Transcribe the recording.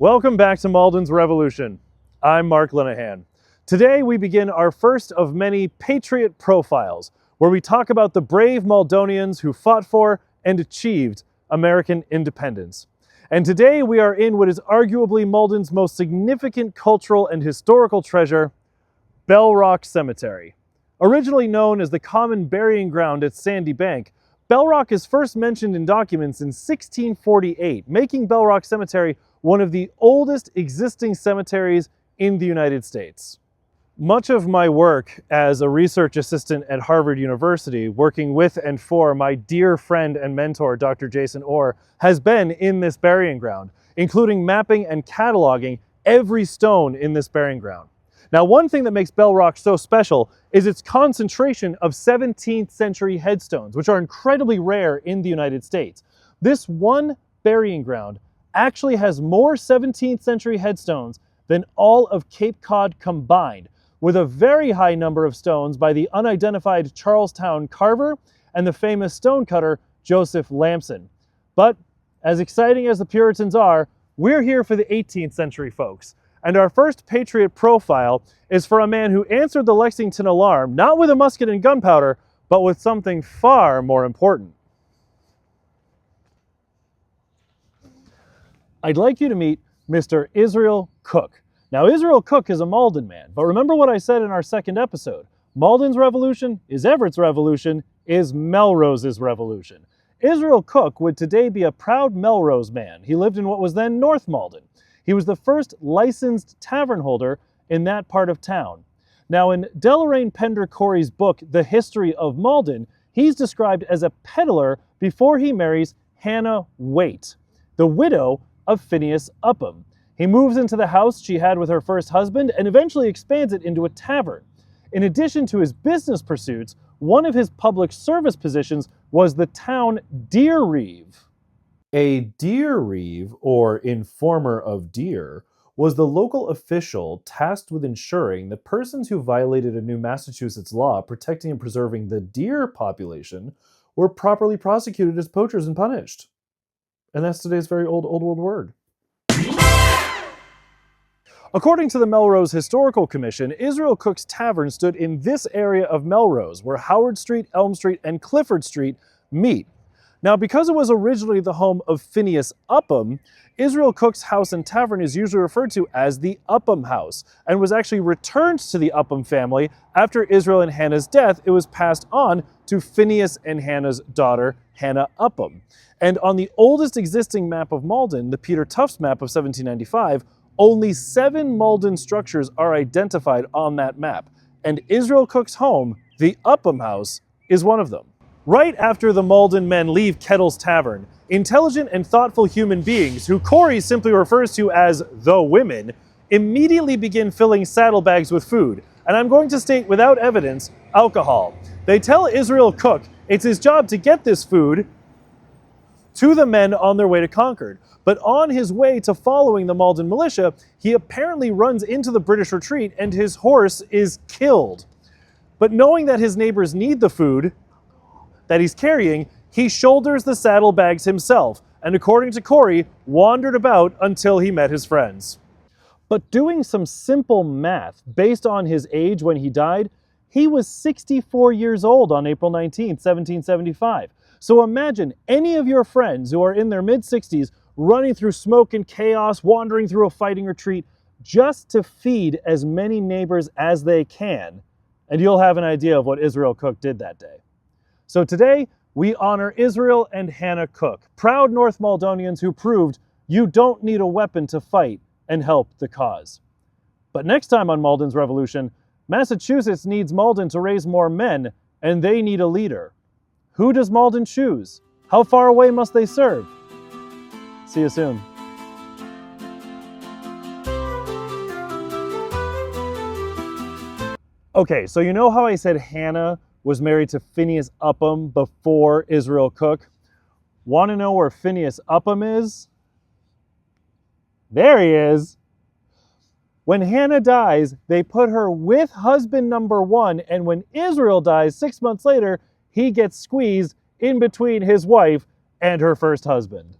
Welcome back to Malden's Revolution. I'm Mark Linehan. Today we begin our first of many Patriot Profiles, where we talk about the brave Maldonians who fought for and achieved American independence. And today we are in what is arguably Malden's most significant cultural and historical treasure, Bell Rock Cemetery. Originally known as the common burying ground at Sandy Bank, Bell Rock is first mentioned in documents in 1648, making Bell Rock Cemetery one of the oldest existing cemeteries in the United States. Much of my work as a research assistant at Harvard University, working with and for my dear friend and mentor, Dr. Jason Orr, has been in this burying ground, including mapping and cataloging every stone in this burying ground. Now, one thing that makes Bell Rock so special is its concentration of 17th century headstones, which are incredibly rare in the United States. This one burying ground actually has more 17th century headstones than all of Cape Cod combined, with a very high number of stones by the unidentified Charlestown carver and the famous stonecutter Joseph Lamson. But as exciting as the Puritans are, we're here for the 18th century folks. And our first Patriot Profile is for a man who answered the Lexington Alarm, not with a musket and gunpowder, but with something far more important. I'd like you to meet Mr. Israel Cook. Now, Israel Cook is a Malden man, but remember what I said in our second episode. Malden's revolution is Everett's revolution, is Melrose's revolution. Israel Cook would today be a proud Melrose man. He lived in what was then North Malden. He was the first licensed tavern holder in that part of town. Now, in Deloraine Pender Corey's book, The History of Malden, he's described as a peddler before he marries Hannah Waite, the widow of Phineas Upham. He moves into the house she had with her first husband and eventually expands it into a tavern. In addition to his business pursuits, one of his public service positions was the town deer reeve. A deer reeve, or informer of deer, was the local official tasked with ensuring that persons who violated a new Massachusetts law protecting and preserving the deer population were properly prosecuted as poachers and punished. And that's today's very old world word. According to the Melrose Historical Commission, Israel Cook's Tavern stood in this area of Melrose, where Howard Street, Elm Street, and Clifford Street meet. Now, because it was originally the home of Phineas Upham, Israel Cook's house and tavern is usually referred to as the Upham House, and was actually returned to the Upham family after Israel and Hannah's death. It was passed on to Phineas and Hannah's daughter, Hannah Upham. And on the oldest existing map of Malden, the Peter Tufts map of 1795, only 7 Malden structures are identified on that map, and Israel Cook's home, the Upham House, is one of them. Right after the Malden men leave Kettle's Tavern, intelligent and thoughtful human beings, who Corey simply refers to as the women, immediately begin filling saddlebags with food, and I'm going to state without evidence, alcohol. They tell Israel Cook it's his job to get this food to the men on their way to Concord. But on his way to following the Malden militia, he apparently runs into the British retreat and his horse is killed. But knowing that his neighbors need the food that he's carrying, he shoulders the saddlebags himself, and according to Corey, wandered about until he met his friends. But doing some simple math based on his age when he died, he was 64 years old on April 19, 1775. So imagine any of your friends who are in their mid-60s running through smoke and chaos, wandering through a fighting retreat, just to feed as many neighbors as they can, and you'll have an idea of what Israel Cook did that day. So today, we honor Israel and Hannah Cook, proud North Maldonians who proved you don't need a weapon to fight and help the cause. But next time on Malden's Revolution, Massachusetts needs Malden to raise more men, and they need a leader. Who does Malden choose? How far away must they serve? See you soon. Okay, so you know how I said Hannah was married to Phineas Upham before Israel Cook? Want to know where Phineas Upham is? There he is. When Hannah dies, they put her with husband number 1, and when Israel dies 6 months later, he gets squeezed in between his wife and her first husband.